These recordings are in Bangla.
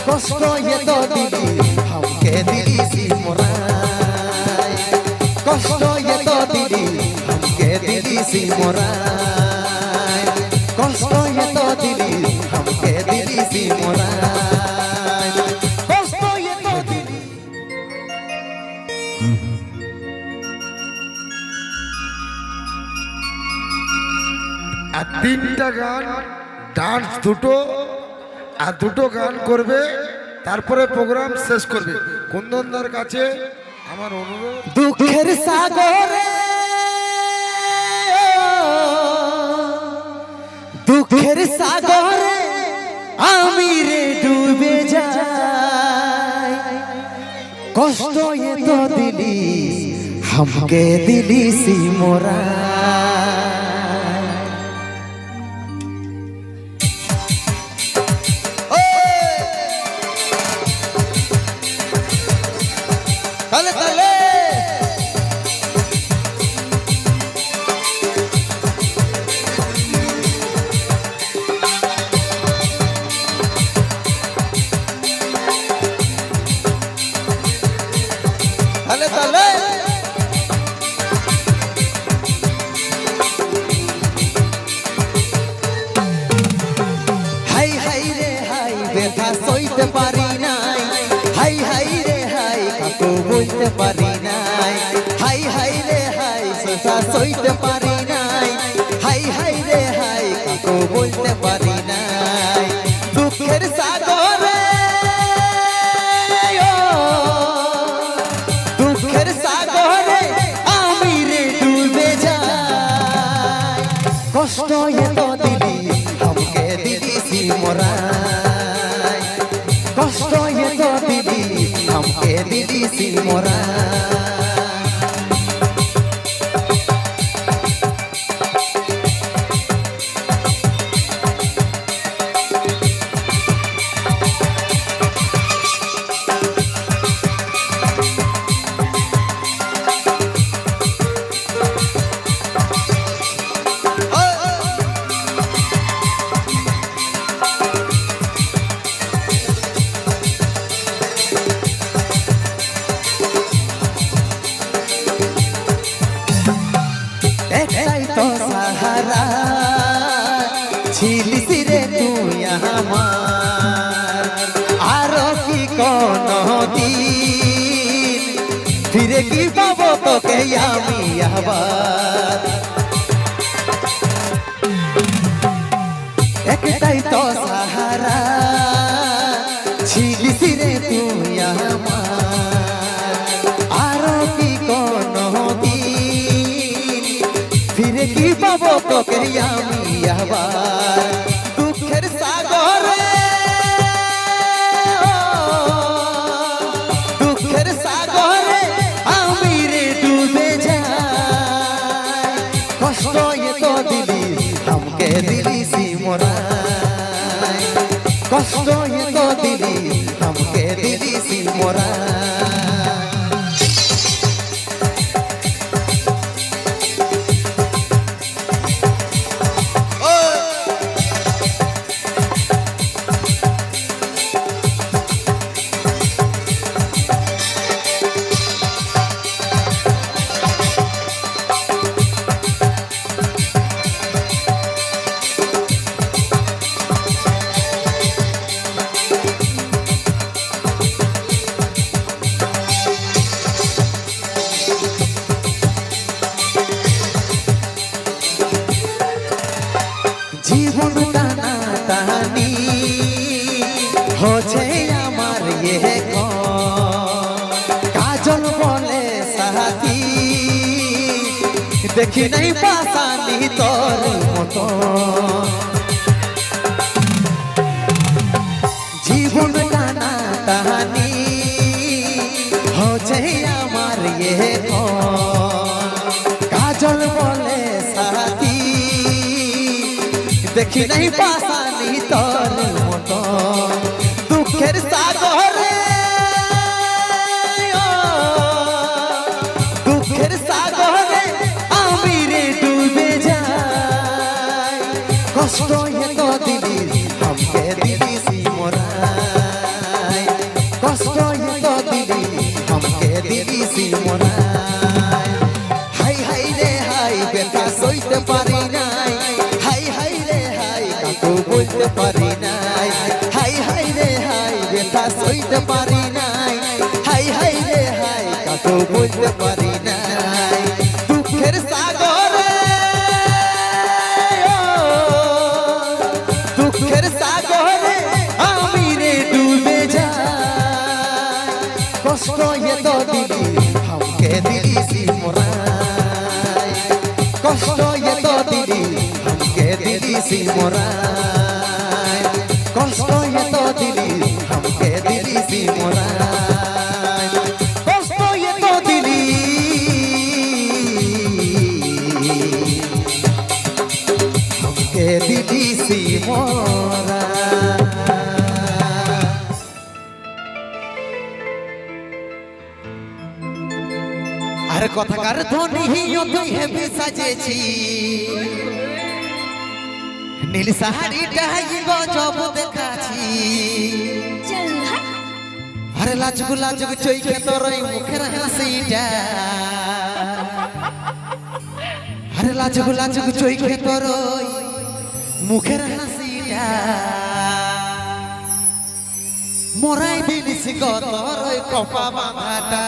কষ্ট এত দিলি हमके दिली सिमराय কষ্ট এত দিলি हमके दिली सिमराय কষ্ট এত দিলি हमके दिली सिमराय কষ্ট এত দিলি আর তিনটা গান ডান্স দুটো আর দুটো গান করবে তারপরে প্রোগ্রাম শেষ করবে কুন্দনদার কাছে আমার অনুরোধ দুঃখের সাগরে দুঃখের সাগরে আমি রে ডুবে যাই কষ্ট এত দিলি हमके दिली सिमराय Dale, dale. Dale, dale. Hay, hay re, hay, ব্যথা সইতে পারি নাই হাই হাই রে হাই কাকু বলতে পারি নাই হাই হাই রে হাই সসা সইতে পারি নাই হাই হাই রে হাই কাকু বলতে পারি নাই দুঃখের সাগরে দুঃখের সাগরে আমি রে ডুবে যাই কষ্ট এত দিলি हमके दिली सिमराय কষ্ট এত দিলি हमके दिली सिमराय একটাই তো সাহারা ছিলিস রে তুই আমার আরো কি কোন দিন ফিরে কি পাবো তোকে আমি আবার একটাই তো সাহারা ছিলিস রে তুই আমার আরো কি কোন ফিরে কি পাবো তোকে আমি আবার দুঃখের সাগরে দুঃখের সাগরে আমি রে ডুবে যাই কষ্ট এত দিলি हमके दिली सिमराय কষ্ট এত দিলি हमके दिली सिमराय জীবন টানা টানি হচ্ছে আমার ইয়ে কাজল বলে সাথী দেখি নাই পাশানি তোর মতো জীবন টানা টানি হচ্ছে আমার ইয়ে কাজল বলে সাথী দেখি নাই পাশানি তোর মতো দুঃখের সাগরে দুঃখের সাগরে আমি রে ডুবে যাই কষ্ট এত দিলি हमके दिली सिमराय সইতে পারি নাই হাই হাই রে হাই কাকু বলতে পারি নাই দুঃখের সাগরে দুঃখের সাগরে আমি রে ডুবে যাই কষ্ট এত দিলি हमके दिली सी मोराय কষ্ট এত দিলি हमके दिली सी मोराय কষ্ট এত দিলি हमके दिली सी मोराय কষ্ট এত দিলি हमके दिली सी मोराय আরে কথাকার ধ্বনি তুই হেবি সাজেছি নীল সাহারিটা গজব দেখাছি আরে লাজুক লাজুক চোখে তোর মুখের হাসিটা আরে লাজুক লাজুক চোখে তোর মুখের হাসিটা মোরাই দিলিস গো তোর কপা বাঁধাটা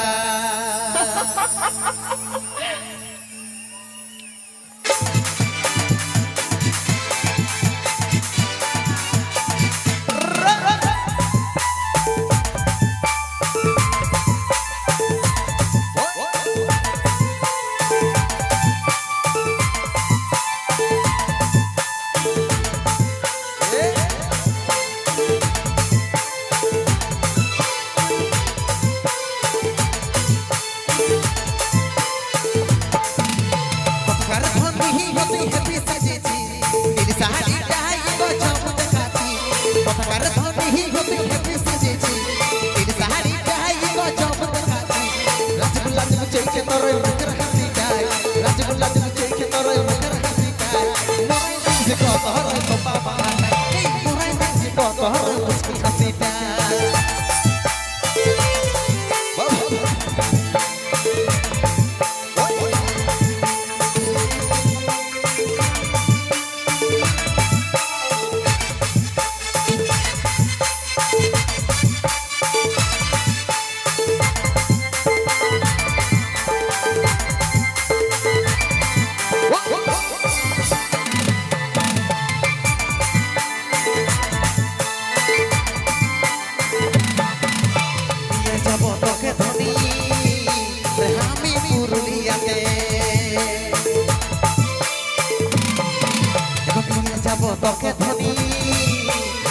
তোকে ধনি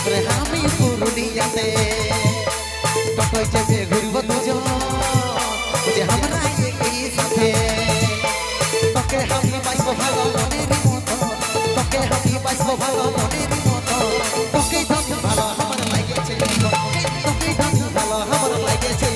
রে আমি পুরুলিয়াতে তোকে চেপে ঘুরব দুজন যে আমরা একই সাথে তোকে আমি পাইব ভালো মনের মতো তোকে আমি পাইব ভালো মনের মতো তোকে ধন ভালো আমার লাগেছে তোকে ধন ভালো আমার লাগেছে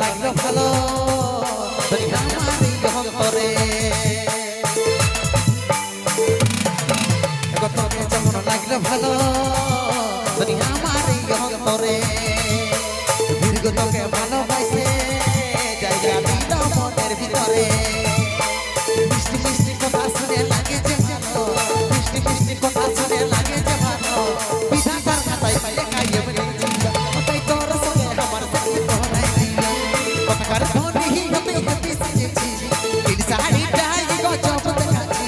লাগলো ভালো অন্তরে তোকে যখন লাগলো ভালো আমার অন্তরে দীর্ঘ তোকে ভালোবাসে জায়গা দিল মনের ভিতরে মিষ্টি মিষ্টি কথা শুনে লাগে যে ভালো মিষ্টি মিষ্টি কথা শুনে লাগে যে ভালো বিধাতার খাতায় পাইলে খাইয়ে বলে তাই তোর সঙ্গে আমার সাথে তোরাই কথাকার ধনী হতে হতে সেজেছি এই শাড়িটাই গজব দেখাচ্ছি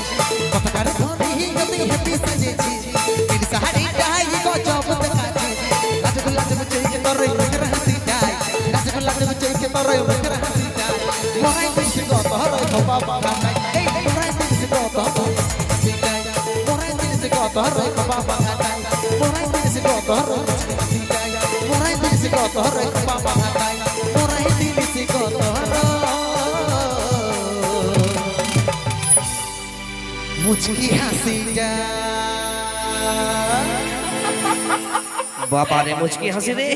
কথাকার ধনী হতে হতে সেজেছি এই শাড়িটাই গজব দেখাচ্ছি রাজগোল্লা জব চইকে তোর মুখের হাসিটাই রাজগোল্লা জব চইকে তোর মুখের হাসিটাই মরাই দিস গো তোর খোপা বাঁধাই এই মরাই দিস গো তোর হাসিটাই মরাই দিস গো তোর খোপা বাঁধাই মরাই দিস গো তোর হাসিটাই মরাই দিস গো তোর খোপা বাঁধাই মরাই দিস গো তোর মুচকি হাসিটা বাবা রে মুচকি হাসি রে।